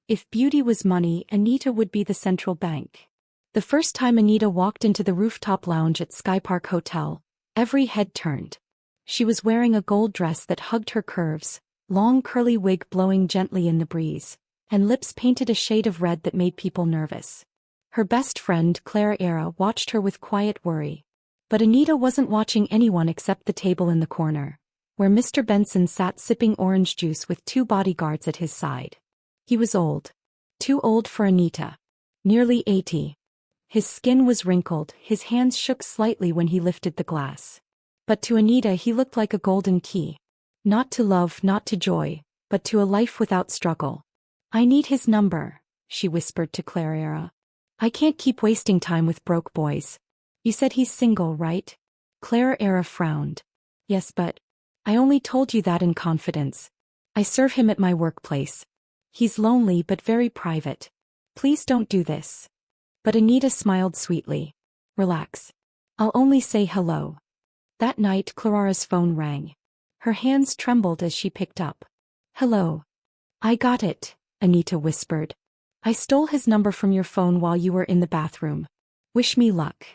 If beauty was money, Anita would be the central bank. The first time Anita walked into the rooftop lounge at Sky Park Hotel, every head turned. She was wearing a gold dress that hugged her curves, long curly wig blowing gently in the breeze, and lips painted a shade of red that made people nervous. Her best friend, Clara watched her with quiet worry. But Anita wasn't watching anyone except the table in the corner, where Mr. Benson sat sipping orange juice with 2 bodyguards at his side. He was old. Too old for Anita. Nearly 80. His skin was wrinkled, his hands shook slightly when he lifted the glass. But to Anita he looked like a golden key. Not to love, not to joy, but to a life without struggle. "I need his number," she whispered to Clara. "I can't keep wasting time with broke boys." "You said he's single, right?" Clara frowned. "Yes, but I only told you that in confidence. I serve him at my workplace. He's lonely but very private. Please don't do this." But Anita smiled sweetly. "Relax. I'll only say hello." That night Clara's phone rang. Her hands trembled as she picked up. "Hello." "I got it," Anita whispered. "I stole his number from your phone while you were in the bathroom. Wish me luck."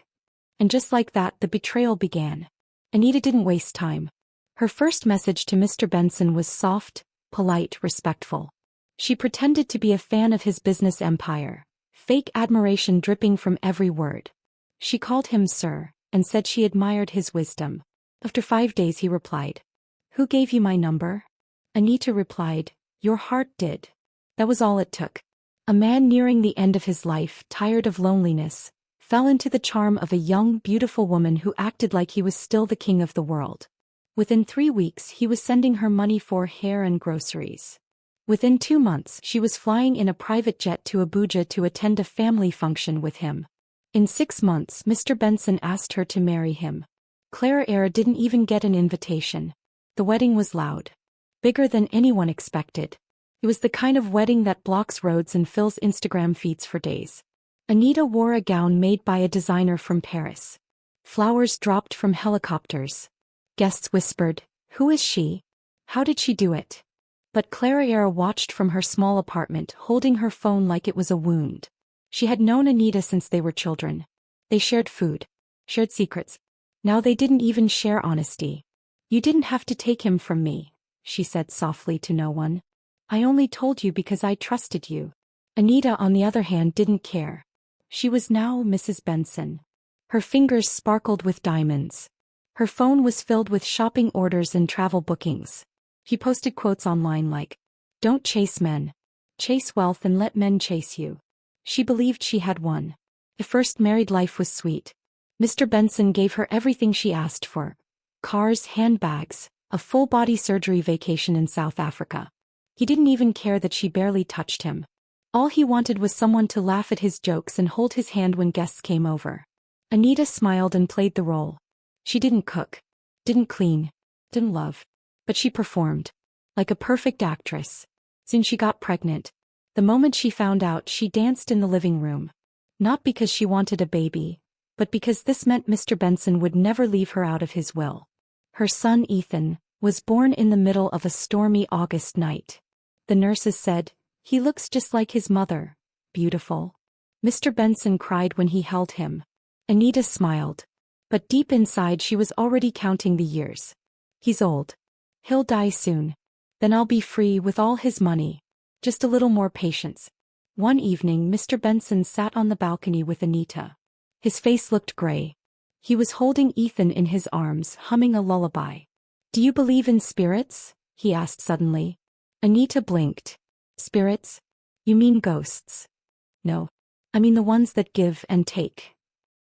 And just like that the betrayal began. Anita didn't waste time. Her first message to Mr. Benson was soft, polite, respectful. She pretended to be a fan of his business empire, fake admiration dripping from every word. She called him sir, and said she admired his wisdom. After 5 days he replied, "Who gave you my number?" Anita replied, "Your heart did." That was all it took. A man nearing the end of his life, tired of loneliness, fell into the charm of a young, beautiful woman who acted like he was still the king of the world. Within 3 weeks he was sending her money for hair and groceries. Within 2 months she was flying in a private jet to Abuja to attend a family function with him. In 6 months Mr. Benson asked her to marry him. Clara didn't even get an invitation. The wedding was loud. Bigger than anyone expected. It was the kind of wedding that blocks roads and fills Instagram feeds for days. Anita wore a gown made by a designer from Paris. Flowers dropped from helicopters. Guests whispered, "Who is she? How did she do it?" But Clara watched from her small apartment, holding her phone like it was a wound. She had known Anita since they were children. They shared food, shared secrets. Now they didn't even share honesty. "You didn't have to take him from me," she said softly to no one. "I only told you because I trusted you." Anita, on the other hand, didn't care. She was now Mrs. Benson. Her fingers sparkled with diamonds. Her phone was filled with shopping orders and travel bookings. She posted quotes online like, "Don't chase men. Chase wealth and let men chase you." She believed she had won. The first married life was sweet. Mr. Benson gave her everything she asked for. Cars, handbags, a full-body surgery vacation in South Africa. He didn't even care that she barely touched him. All he wanted was someone to laugh at his jokes and hold his hand when guests came over. Anita smiled and played the role. She didn't cook, didn't clean, didn't love. But she performed. Like a perfect actress. Soon she got pregnant. The moment she found out, she danced in the living room. Not because she wanted a baby, but because this meant Mr. Benson would never leave her out of his will. Her son Ethan was born in the middle of a stormy August night. The nurses said, "He looks just like his mother. Beautiful." Mr. Benson cried when he held him. Anita smiled. But deep inside she was already counting the years. "He's old. He'll die soon. Then I'll be free with all his money. Just a little more patience." One evening Mr. Benson sat on the balcony with Anita. His face looked gray. He was holding Ethan in his arms, humming a lullaby. "Do you believe in spirits?" he asked suddenly. Anita blinked. "Spirits? You mean ghosts?" "No. I mean the ones that give and take."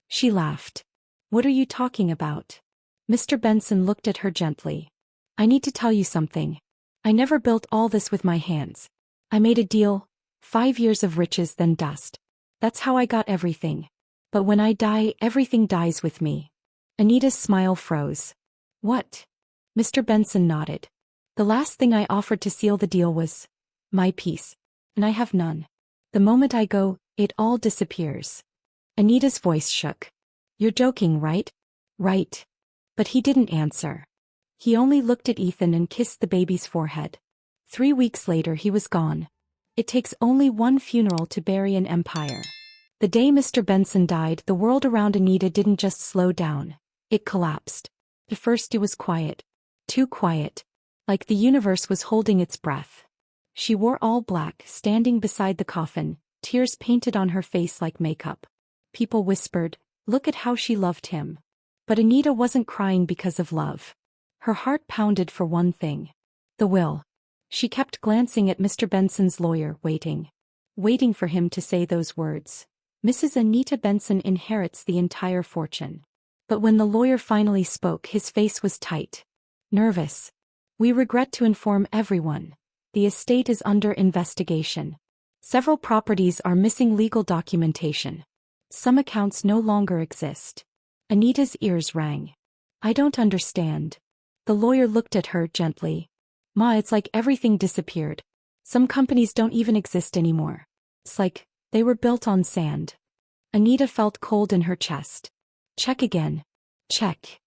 She laughed. "What are you talking about?" Mr. Benson looked at her gently. "I need to tell you something. I never built all this with my hands. I made a deal, 5 years of riches then dust. That's how I got everything. But when I die, everything dies with me." Anita's smile froze. "What?" Mr. Benson nodded. "The last thing I offered to seal the deal was my peace. And I have none. The moment I go, it all disappears." Anita's voice shook. "You're joking, right?" "Right." But he didn't answer. He only looked at Ethan and kissed the baby's forehead. 3 weeks later he was gone. It takes only one funeral to bury an empire. The day Mr. Benson died, the world around Anita didn't just slow down. It collapsed. At first it was quiet. Too quiet. Like the universe was holding its breath. She wore all black, standing beside the coffin, tears painted on her face like makeup. People whispered, "Look at how she loved him." But Anita wasn't crying because of love. Her heart pounded for one thing. The will. She kept glancing at Mr. Benson's lawyer, waiting. Waiting for him to say those words. Mrs. Anita Benson inherits the entire fortune. But when the lawyer finally spoke, his face was tight. Nervous. "We regret to inform everyone. The estate is under investigation. Several properties are missing legal documentation. Some accounts no longer exist." Anita's ears rang. "I don't understand." The lawyer looked at her gently. "Ma, it's like everything disappeared. Some companies don't even exist anymore. It's like they were built on sand." Anita felt cold in her chest. "Check again." "Check."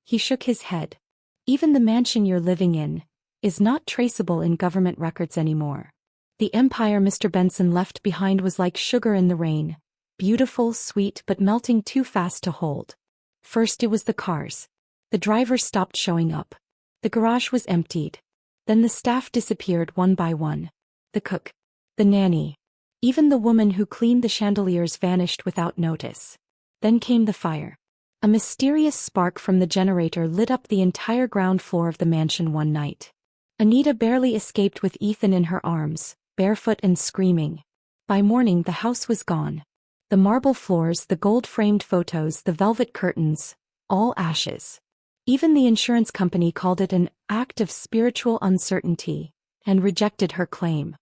He shook his head. "Even the mansion you're living in is not traceable in government records anymore. The empire Mr. Benson left behind was like sugar in the rain. Beautiful, sweet, but melting too fast to hold. First it was the cars. The drivers stopped showing up. The garage was emptied. Then the staff disappeared one by one. The cook. The nanny. Even the woman who cleaned the chandeliers vanished without notice. Then came the fire. A mysterious spark from the generator lit up the entire ground floor of the mansion one night. Anita barely escaped with Ethan in her arms, barefoot and screaming. By morning the house was gone. The marble floors, the gold-framed photos, the velvet curtains, all ashes. Even the insurance company called it an act of spiritual uncertainty, and rejected her claim.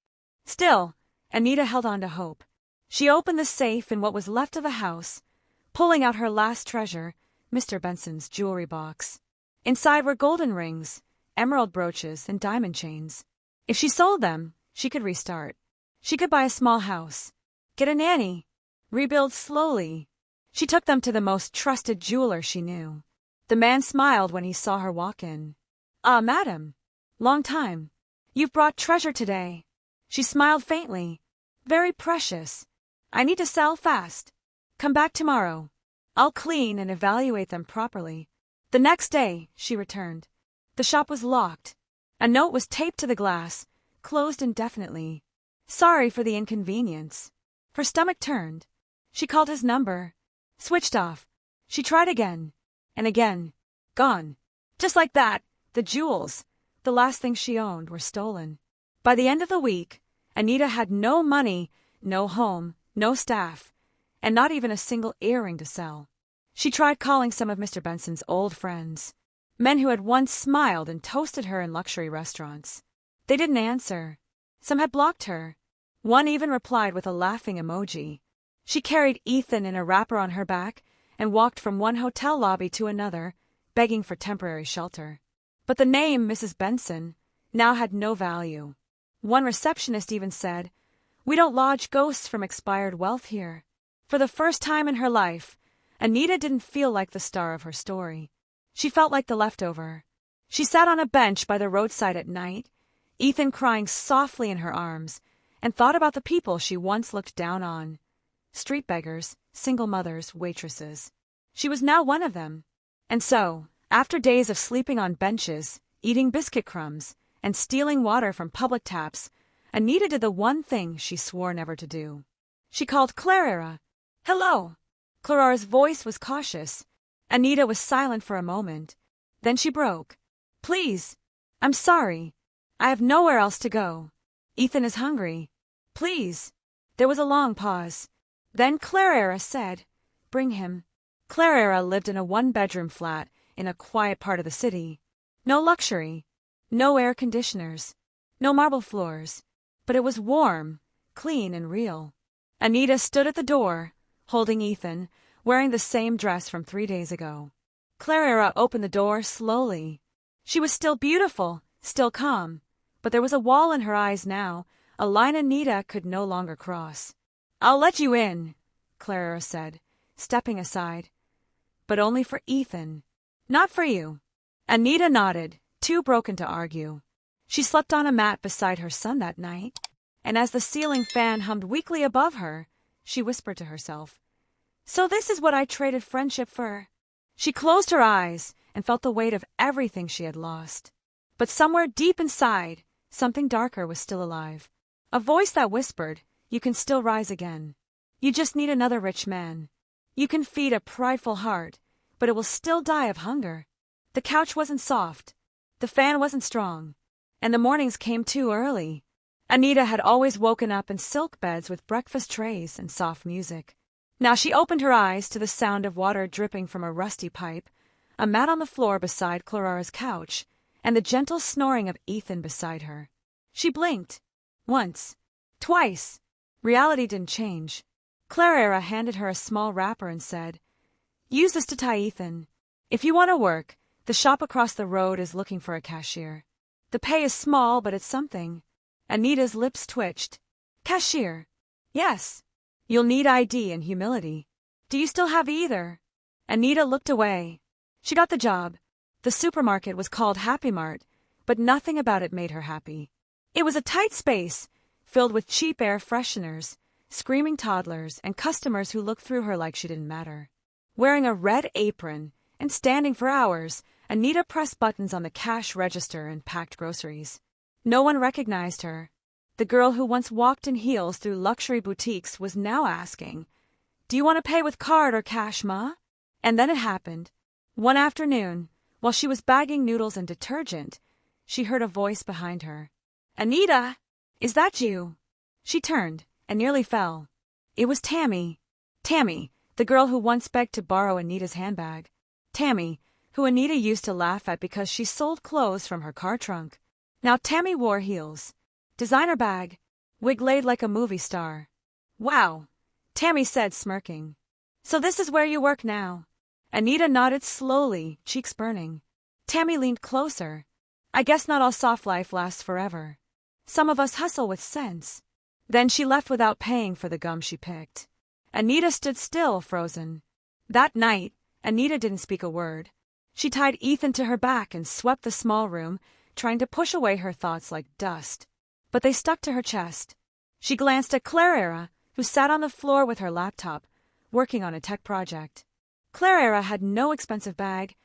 Still, Anita held on to hope. She opened the safe in what was left of the house, pulling out her last treasure, Mr. Benson's jewelry box. Inside were golden rings, emerald brooches, and diamond chains. If she sold them, she could restart. She could buy a small house, get a nanny, rebuild slowly. She took them to the most trusted jeweler she knew. The man smiled when he saw her walk in. "Ah, madam. Long time. You've brought treasure today." She smiled faintly. "Very precious. I need to sell fast. Come back tomorrow. I'll clean and evaluate them properly." The next day, she returned. The shop was locked. A note was taped to the glass, closed indefinitely. "Sorry for the inconvenience." Her stomach turned. She called his number. Switched off. She tried again. And again. Gone. Just like that, the jewels, the last thing she owned, were stolen. By the end of the week, Anita had no money, no home, no staff, and not even a single earring to sell. She tried calling some of Mr. Benson's old friends, men who had once smiled and toasted her in luxury restaurants. They didn't answer. Some had blocked her. One even replied with a laughing emoji. She carried Ethan in a wrapper on her back and walked from one hotel lobby to another, begging for temporary shelter. But the name Mrs. Benson now had no value. One receptionist even said, "We don't lodge ghosts from expired wealth here." For the first time in her life, Anita didn't feel like the star of her story. She felt like the leftover. She sat on a bench by the roadside at night, Ethan crying softly in her arms, and thought about the people she once looked down on. Street beggars, single mothers, waitresses. She was now one of them. And so, after days of sleeping on benches, eating biscuit crumbs, and stealing water from public taps, Anita did the one thing she swore never to do. She called Clara. "Hello." Clara's voice was cautious. Anita was silent for a moment. Then she broke. "Please. I'm sorry. I have nowhere else to go. Ethan is hungry. Please." There was a long pause. Then Clara said, "Bring him." Clara lived in a one-bedroom flat in a quiet part of the city. No luxury, no air conditioners, no marble floors, but it was warm, clean, and real. Anita stood at the door, holding Ethan, wearing the same dress from 3 days ago. Clara opened the door slowly. She was still beautiful, still calm, but there was a wall in her eyes now, a line Anita could no longer cross. "I'll let you in," Clara said, stepping aside. "But only for Ethan. Not for you." Anita nodded, too broken to argue. She slept on a mat beside her son that night. and as the ceiling fan hummed weakly above her, she whispered to herself, "So this is what I traded friendship for." She closed her eyes and felt the weight of everything she had lost. But somewhere deep inside, something darker was still alive. A voice that whispered, "You can still rise again. You just need another rich man. You can feed a prideful heart, but it will still die of hunger." The couch wasn't soft, the fan wasn't strong, and the mornings came too early. Anita had always woken up in silk beds with breakfast trays and soft music. Now she opened her eyes to the sound of water dripping from a rusty pipe, a mat on the floor beside Clara's couch, and the gentle snoring of Ethan beside her. She blinked. Once. Twice. Reality didn't change. Clara handed her a small wrapper and said, "Use this to tie Ethan. If you want to work, the shop across the road is looking for a cashier. The pay is small, but it's something." Anita's lips twitched. "Cashier?" "Yes. You'll need ID and humility. Do you still have either?" Anita looked away. She got the job. The supermarket was called Happy Mart, but nothing about it made her happy. It was a tight space, filled with cheap air fresheners, screaming toddlers, and customers who looked through her like she didn't matter. Wearing a red apron and standing for hours, Anita pressed buttons on the cash register and packed groceries. No one recognized her. The girl who once walked in heels through luxury boutiques was now asking, "Do you want to pay with card or cash, Ma?" And then it happened. One afternoon, while she was bagging noodles and detergent, she heard a voice behind her. "Anita, is that you?" She turned and nearly fell. It was Tammy. Tammy, the girl who once begged to borrow Anita's handbag. Tammy, who Anita used to laugh at because she sold clothes from her car trunk. Now Tammy wore heels, designer bag, wig laid like a movie star. "Wow," Tammy said, smirking. "So this is where you work now?" Anita nodded slowly, cheeks burning. Tammy leaned closer. "I guess not all soft life lasts forever. Some of us hustle with sense." Then she left without paying for the gum she picked. Anita stood still, frozen. That night, Anita didn't speak a word. She tied Ethan to her back and swept the small room, trying to push away her thoughts like dust. But they stuck to her chest. She glanced at Clara, who sat on the floor with her laptop, working on a tech project. Clara had no expensive bag,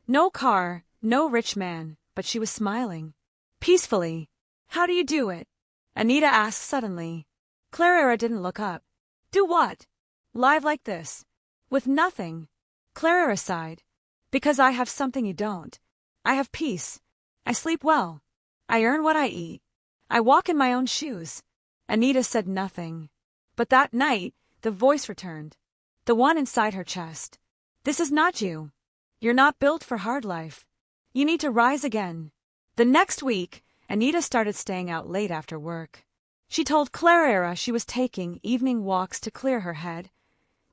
no car, no rich man, but she was smiling. Peacefully. "How do you do it?" Anita asked suddenly. Clara didn't look up. "Do what?" "Live like this. With nothing." Clara sighed. "Because I have something you don't. I have peace. I sleep well. I earn what I eat. I walk in my own shoes." Anita said nothing. But that night, the voice returned. The one inside her chest. "This is not you. You're not built for hard life. You need to rise again." The next week, Anita started staying out late after work. She told Clara she was taking evening walks to clear her head,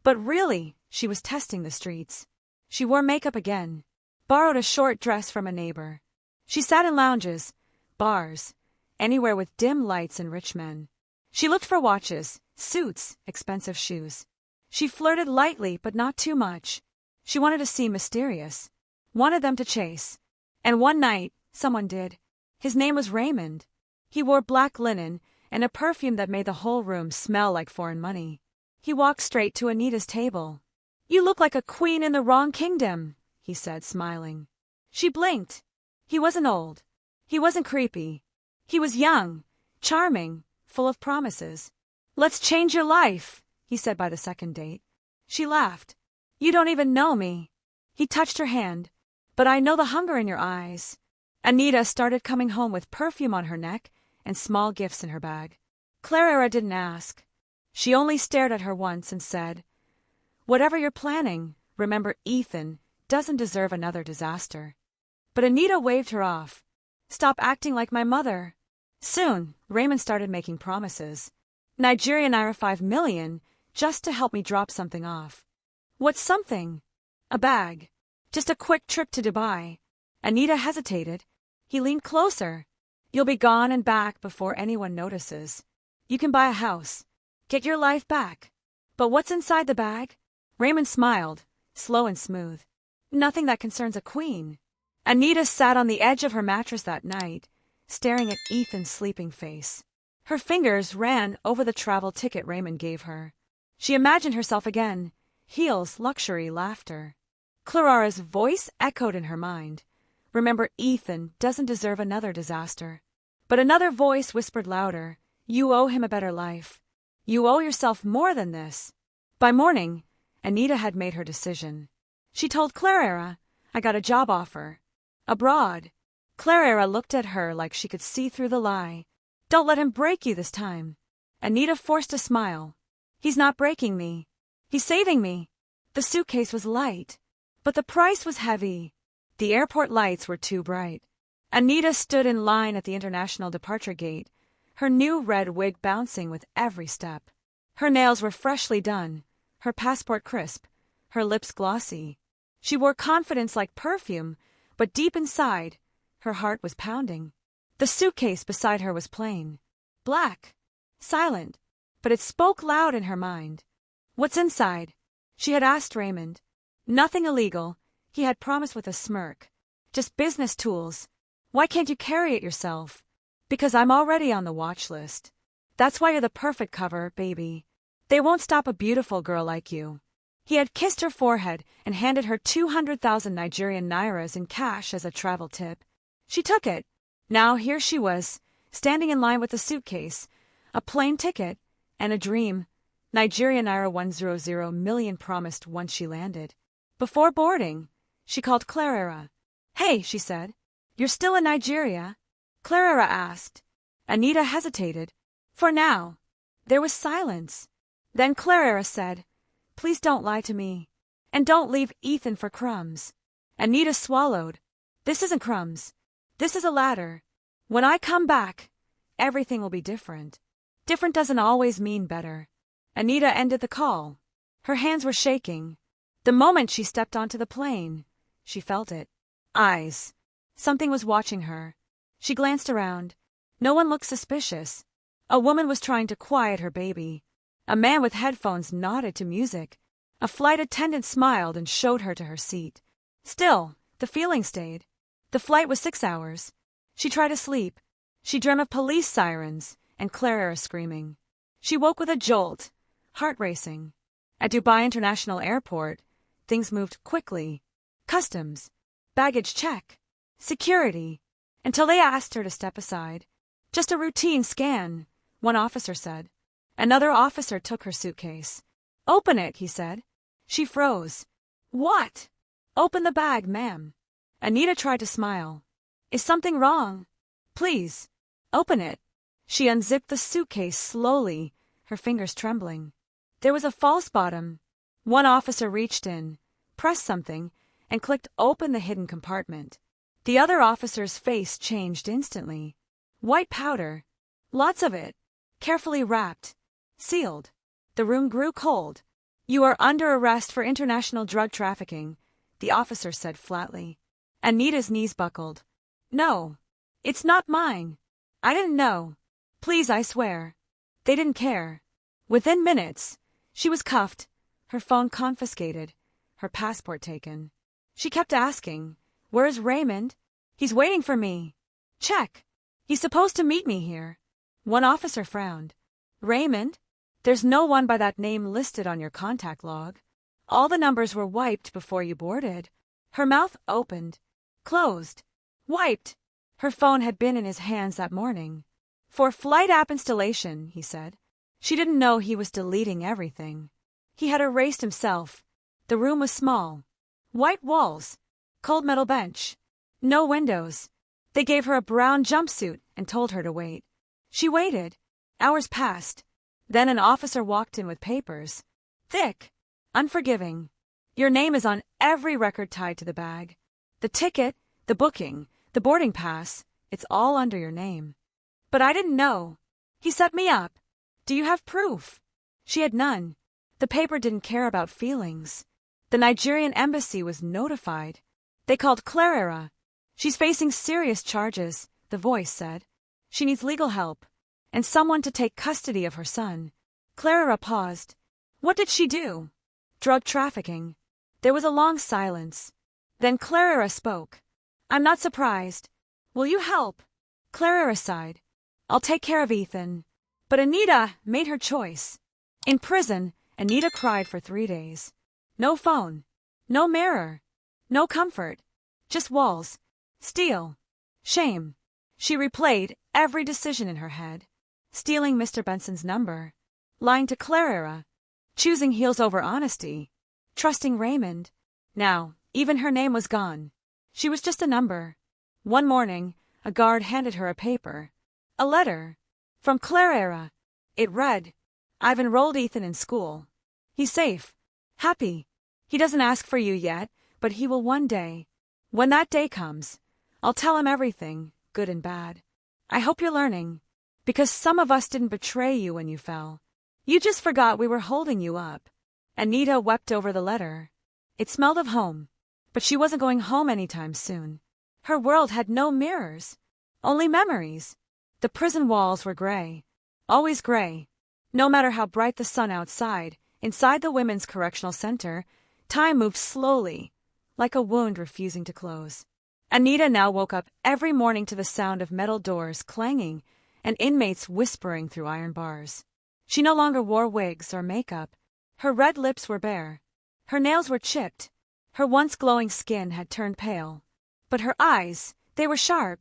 but really, she was testing the streets. She wore makeup again, borrowed a short dress from a neighbor. She sat in lounges, bars, anywhere with dim lights and rich men. She looked for watches, suits, expensive shoes. She flirted lightly, but not too much. She wanted to seem mysterious, wanted them to chase. And one night, someone did. His name was Raymond. He wore black linen and a perfume that made the whole room smell like foreign money. He walked straight to Anita's table. "You look like a queen in the wrong kingdom," he said, smiling. She blinked. He wasn't old. He wasn't creepy. He was young, charming, full of promises. "Let's change your life," he said by the second date. She laughed. "You don't even know me." He touched her hand. "But I know the hunger in your eyes." Anita started coming home with perfume on her neck and small gifts in her bag. Clara didn't ask. She only stared at her once and said, "Whatever you're planning, remember Ethan doesn't deserve another disaster." But Anita waved her off. "Stop acting like my mother." Soon, Raymond started making promises. "Nigerian naira 5 million just to help me drop something off." "What's something?" "A bag. Just a quick trip to Dubai." Anita hesitated. He leaned closer. "You'll be gone and back before anyone notices. You can buy a house. Get your life back." "But what's inside the bag?" Raymond smiled, slow and smooth. "Nothing that concerns a queen." Anita sat on the edge of her mattress that night, staring at Ethan's sleeping face. Her fingers ran over the travel ticket Raymond gave her. She imagined herself again, heels, luxury, laughter. Clarara's voice echoed in her mind. Remember, Ethan doesn't deserve another disaster. But another voice whispered louder, you owe him a better life. You owe yourself more than this. By morning, Anita had made her decision. She told Clarara, I got a job offer. Abroad. Clarara looked at her like she could see through the lie. Don't let him break you this time. Anita forced a smile. He's not breaking me. He's saving me. The suitcase was light, but the price was heavy. The airport lights were too bright. Anita stood in line at the international departure gate, her new red wig bouncing with every step. Her nails were freshly done, her passport crisp, her lips glossy. She wore confidence like perfume, but deep inside, her heart was pounding. The suitcase beside her was plain, black, silent, but it spoke loud in her mind. What's inside? She had asked Raymond. Nothing illegal, he had promised with a smirk. Just business tools. Why can't you carry it yourself? Because I'm already on the watch list. That's why you're the perfect cover, baby. They won't stop a beautiful girl like you. He had kissed her forehead and handed her 200,000 Nigerian nairas in cash as a travel tip. She took it. Now here she was, standing in line with a suitcase, a plane ticket, and a dream. Nigerian naira 100 million promised once she landed. Before boarding, she called Clarara. Hey, she said. You're still in Nigeria? Clarara asked. Anita hesitated. For now. There was silence. Then Clarara said, Please don't lie to me. And don't leave Ethan for crumbs. Anita swallowed. This isn't crumbs. This is a ladder. When I come back, everything will be different. Different doesn't always mean better. Anita ended the call. Her hands were shaking. The moment she stepped onto the plane, she felt it. Eyes. Something was watching her. She glanced around. No one looked suspicious. A woman was trying to quiet her baby. A man with headphones nodded to music. A flight attendant smiled and showed her to her seat. Still, the feeling stayed. The flight was 6 hours. She tried to sleep. She dreamt of police sirens and Clarara screaming. She woke with a jolt, heart racing. At Dubai International Airport, things moved quickly. Customs, baggage check, security, until they asked her to step aside. Just a routine scan, one officer said. Another officer took her suitcase. Open it, he said. She froze. What? Open the bag, ma'am. Anita tried to smile. Is something wrong? Please, open it. She unzipped the suitcase slowly, her fingers trembling. There was a false bottom. One officer reached in, pressed something, and clicked open the hidden compartment. The other officer's face changed instantly. White powder. Lots of it. Carefully wrapped. Sealed. The room grew cold. You are under arrest for international drug trafficking, the officer said flatly. Anita's knees buckled. No. It's not mine. I didn't know. Please, I swear. They didn't care. Within minutes, she was cuffed, her phone confiscated, her passport taken. She kept asking, Where's Raymond? He's waiting for me. Check. He's supposed to meet me here. One officer frowned. Raymond? There's no one by that name listed on your contact log. All the numbers were wiped before you boarded. Her mouth opened, closed, wiped. Her phone had been in his hands that morning. For flight app installation, he said. She didn't know he was deleting everything. He had erased himself. The room was small. White walls. Cold metal bench. No windows. They gave her a brown jumpsuit and told her to wait. She waited. Hours passed. Then an officer walked in with papers. Thick. Unforgiving. Your name is on every record tied to the bag. The ticket, the booking, the boarding pass, it's all under your name. But I didn't know. He set me up. Do you have proof? She had none. The paper didn't care about feelings. The Nigerian embassy was notified. They called Clarara. She's facing serious charges, the voice said. She needs legal help and someone to take custody of her son. Clarara paused. What did she do? Drug trafficking. There was a long silence. Then Clarara spoke. I'm not surprised. Will you help? Clarara sighed. I'll take care of Ethan. But Anita made her choice. In prison, Anita cried for 3 days. No phone. No mirror. No comfort. Just walls. Steel. Shame. She replayed every decision in her head. Stealing Mr. Benson's number. Lying to Clara. Choosing heels over honesty. Trusting Raymond. Now, even her name was gone. She was just a number. One morning, a guard handed her a paper. A letter. From Clara. It read, I've enrolled Ethan in school. He's safe. Happy. He doesn't ask for you yet, but he will one day. When that day comes, I'll tell him everything, good and bad. I hope you're learning. Because some of us didn't betray you when you fell. You just forgot we were holding you up. Anita wept over the letter. It smelled of home. But she wasn't going home anytime soon. Her world had no mirrors. Only memories. The prison walls were gray. Always gray. No matter how bright the sun outside, inside the women's correctional center, time moved slowly, like a wound refusing to close. Anita now woke up every morning to the sound of metal doors clanging and inmates whispering through iron bars. She no longer wore wigs or makeup. Her red lips were bare. Her nails were chipped. Her once glowing skin had turned pale. But her eyes, they were sharp,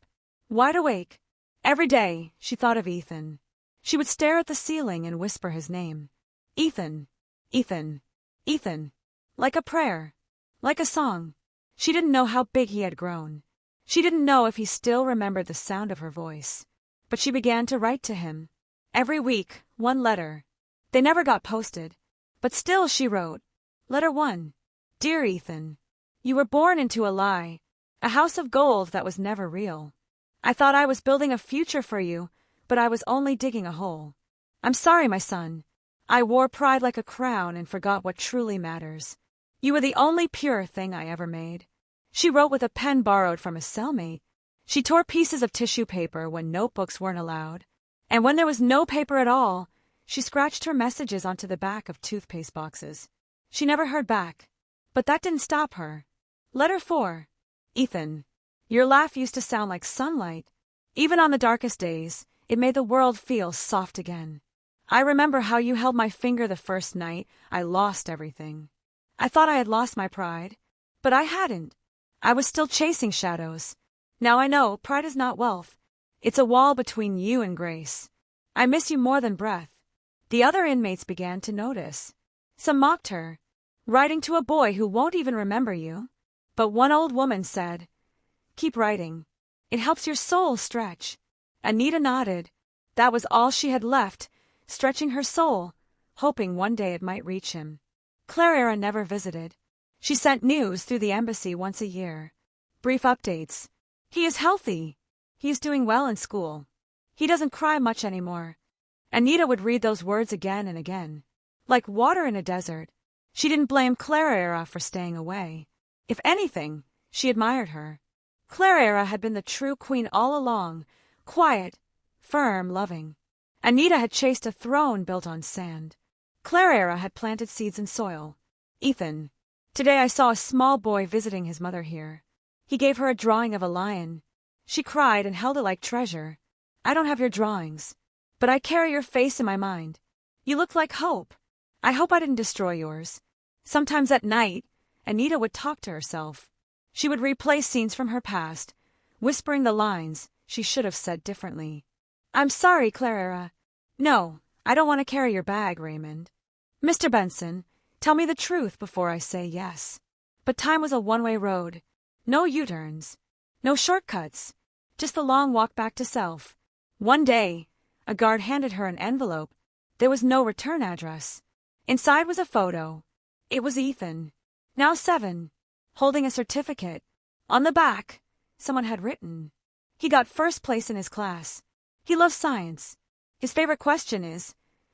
wide awake. Every day, she thought of Ethan. She would stare at the ceiling and whisper his name. Ethan, Ethan, Ethan. Like a prayer. Like a song. She didn't know how big he had grown. She didn't know if he still remembered the sound of her voice. But she began to write to him. Every week, one letter. They never got posted. But still she wrote. Letter 1. Dear Ethan, you were born into a lie. A house of gold that was never real. I thought I was building a future for you, but I was only digging a hole. I'm sorry, my son. I wore pride like a crown and forgot what truly matters. You were the only pure thing I ever made. She wrote with a pen borrowed from a cellmate. She tore pieces of tissue paper when notebooks weren't allowed. And when there was no paper at all, she scratched her messages onto the back of toothpaste boxes. She never heard back. But that didn't stop her. Letter 4. Ethan, your laugh used to sound like sunlight. Even on the darkest days, it made the world feel soft again. I remember how you held my finger the first night I lost everything. I thought I had lost my pride, but I hadn't. I was still chasing shadows. Now I know pride is not wealth. It's a wall between you and grace. I miss you more than breath. The other inmates began to notice. Some mocked her, writing to a boy who won't even remember you. But one old woman said, keep writing. It helps your soul stretch. Anita nodded. That was all she had left, stretching her soul, hoping one day it might reach him. Clara never visited. She sent news through the embassy once a year. Brief updates. He is healthy. He is doing well in school. He doesn't cry much anymore. Anita would read those words again and again. Like water in a desert. She didn't blame Clara for staying away. If anything, she admired her. Clara had been the true queen all along, quiet, firm, loving. Anita had chased a throne built on sand. Clara had planted seeds in soil. Ethan. Today I saw a small boy visiting his mother here. He gave her a drawing of a lion. She cried and held it like treasure. I don't have your drawings, but I carry your face in my mind. You look like hope. I hope I didn't destroy yours. Sometimes at night, Anita would talk to herself. She would replay scenes from her past, whispering the lines she should have said differently. I'm sorry, Clara. No, I don't want to carry your bag, Raymond. Mr. Benson, tell me the truth before I say yes. But time was a one-way road. No U-turns. No shortcuts. Just the long walk back to self. One day, a guard handed her an envelope. There was no return address. Inside was a photo. It was Ethan, now 7, holding a certificate. On the back, someone had written. He got first place in his class. He loves science. His favorite question is,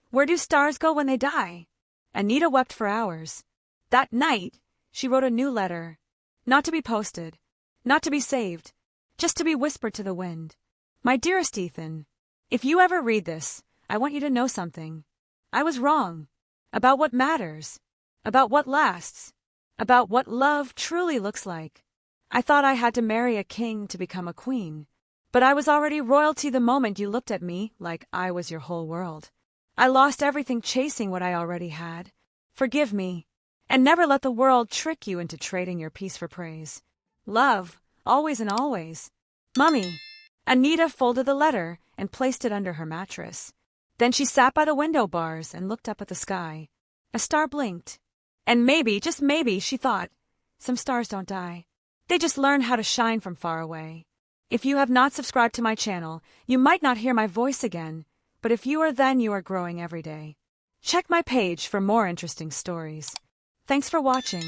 where do stars go when they die? Anita wept for hours. That night, she wrote a new letter. Not to be posted. Not to be saved. Just to be whispered to the wind. My dearest Ethan, if you ever read this, I want you to know something. I was wrong. About what matters. About what lasts. About what love truly looks like. I thought I had to marry a king to become a queen. But I was already royalty the moment you looked at me like I was your whole world. I lost everything chasing what I already had. Forgive me, and never let the world trick you into trading your peace for praise. Love, always and always. Mummy. Anita folded the letter and placed it under her mattress. Then she sat by the window bars and looked up at the sky. A star blinked. And maybe, just maybe, she thought, some stars don't die. They just learn how to shine from far away. If you have not subscribed to my channel, you might not hear my voice again, but if you are, then you are growing every day. Check my page for more interesting stories. Thanks for watching.